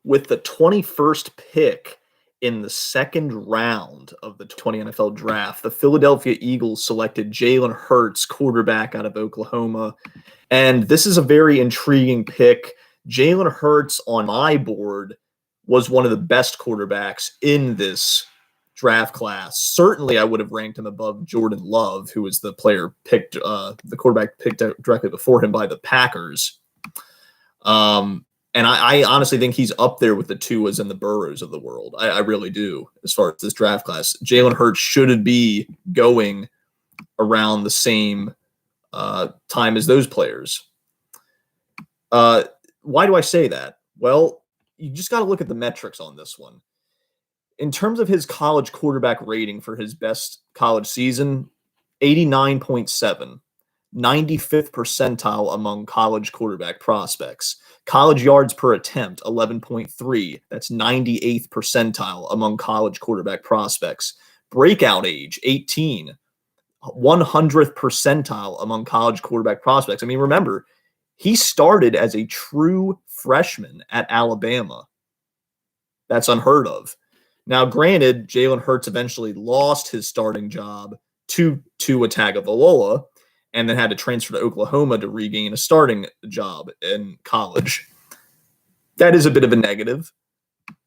With the 21st pick in the second round of the 20 NFL draft, the Philadelphia Eagles selected Jalen Hurts, quarterback out of Oklahoma. And this is a very intriguing pick. Jalen Hurts on my board was one of the best quarterbacks in this draft class. Certainly, I would have ranked him above Jordan Love, who was the player picked, the quarterback picked out directly before him by the Packers. And I honestly think he's up there with the Tuas and the Burrows of the world. I really do, as far as this draft class. Jalen Hurts should be going around the same time as those players. Why do I say that? Well, you just got to look at the metrics on this one. In terms of his college quarterback rating for his best college season, 89.7, 95th percentile among college quarterback prospects. College yards per attempt, 11.3. That's 98th percentile among college quarterback prospects. Breakout age, 18. 100th percentile among college quarterback prospects. I mean, remember, he started as a true freshman at Alabama. That's unheard of. Now, granted, Jalen Hurts eventually lost his starting job to Tua Tagovailoa, and then had to transfer to Oklahoma to regain a starting job in college. That is a bit of a negative,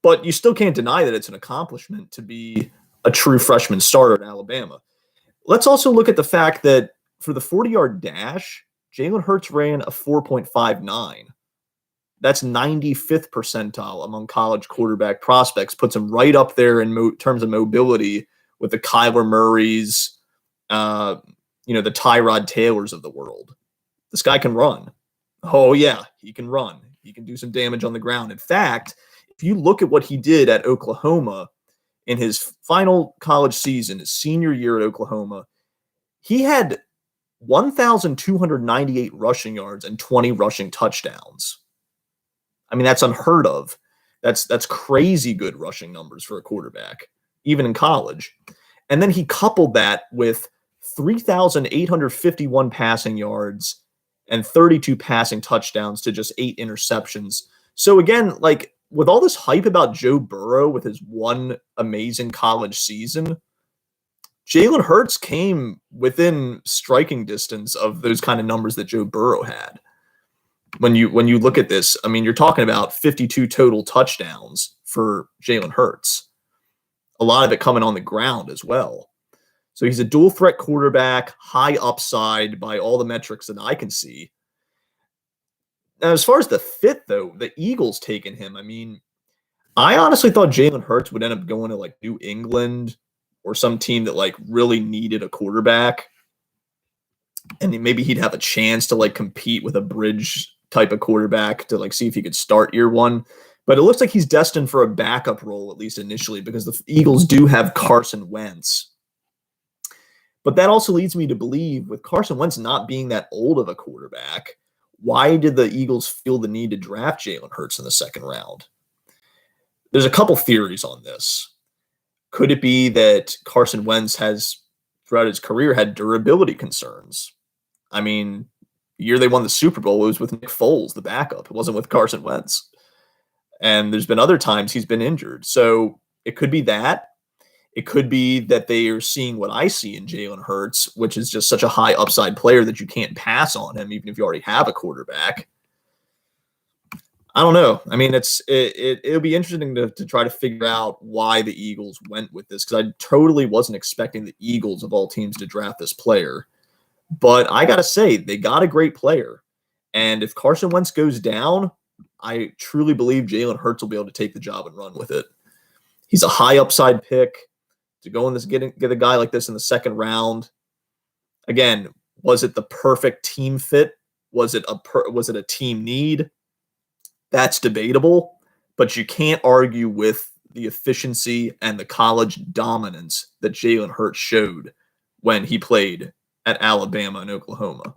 but you still can't deny that it's an accomplishment to be a true freshman starter at Alabama. Let's also look at the fact that for the 40-yard dash, Jalen Hurts ran a 4.59. That's 95th percentile among college quarterback prospects, puts him right up there in terms of mobility with the Kyler Murrays, the Tyrod Taylors of the world. This guy can run. Oh, yeah, he can run. He can do some damage on the ground. In fact, if you look at what he did at Oklahoma in his final college season, his senior year at Oklahoma, he had 1,298 rushing yards and 20 rushing touchdowns. I mean, that's unheard of. That's crazy good rushing numbers for a quarterback, even in college. And then he coupled that with 3,851 passing yards and 32 passing touchdowns to just 8 interceptions. So again, like with all this hype about Joe Burrow with his one amazing college season, Jalen Hurts came within striking distance of those kind of numbers that Joe Burrow had. When you look at this, I mean, you're talking about 52 total touchdowns for Jalen Hurts. A lot of it coming on the ground as well. So he's a dual threat quarterback, high upside by all the metrics that I can see. Now, as far as the fit, though, the Eagles taking him, I mean, I honestly thought Jalen Hurts would end up going to like New England or some team that like really needed a quarterback. And maybe he'd have a chance to like compete with a bridge type of quarterback to like see if he could start year one. But it looks like he's destined for a backup role, at least initially, because the Eagles do have Carson Wentz. But that also leads me to believe, with Carson Wentz not being that old of a quarterback, why did the Eagles feel the need to draft Jalen Hurts in the second round? There's a couple theories on this. Could it be that Carson Wentz has, throughout his career, had durability concerns? I mean, the year they won the Super Bowl, it was with Nick Foles, the backup. It wasn't with Carson Wentz. And there's been other times he's been injured. So it could be that. It could be that they are seeing what I see in Jalen Hurts, which is just such a high upside player that you can't pass on him, even if you already have a quarterback. I don't know. I mean, it'll be interesting to try to figure out why the Eagles went with this, because I totally wasn't expecting the Eagles of all teams to draft this player. But I got to say, they got a great player. And if Carson Wentz goes down, I truly believe Jalen Hurts will be able to take the job and run with it. He's a high upside pick. To go in this, get a guy like this in the second round. Again, was it the perfect team fit? Was it a team need? That's debatable, but you can't argue with the efficiency and the college dominance that Jalen Hurts showed when he played at Alabama and Oklahoma.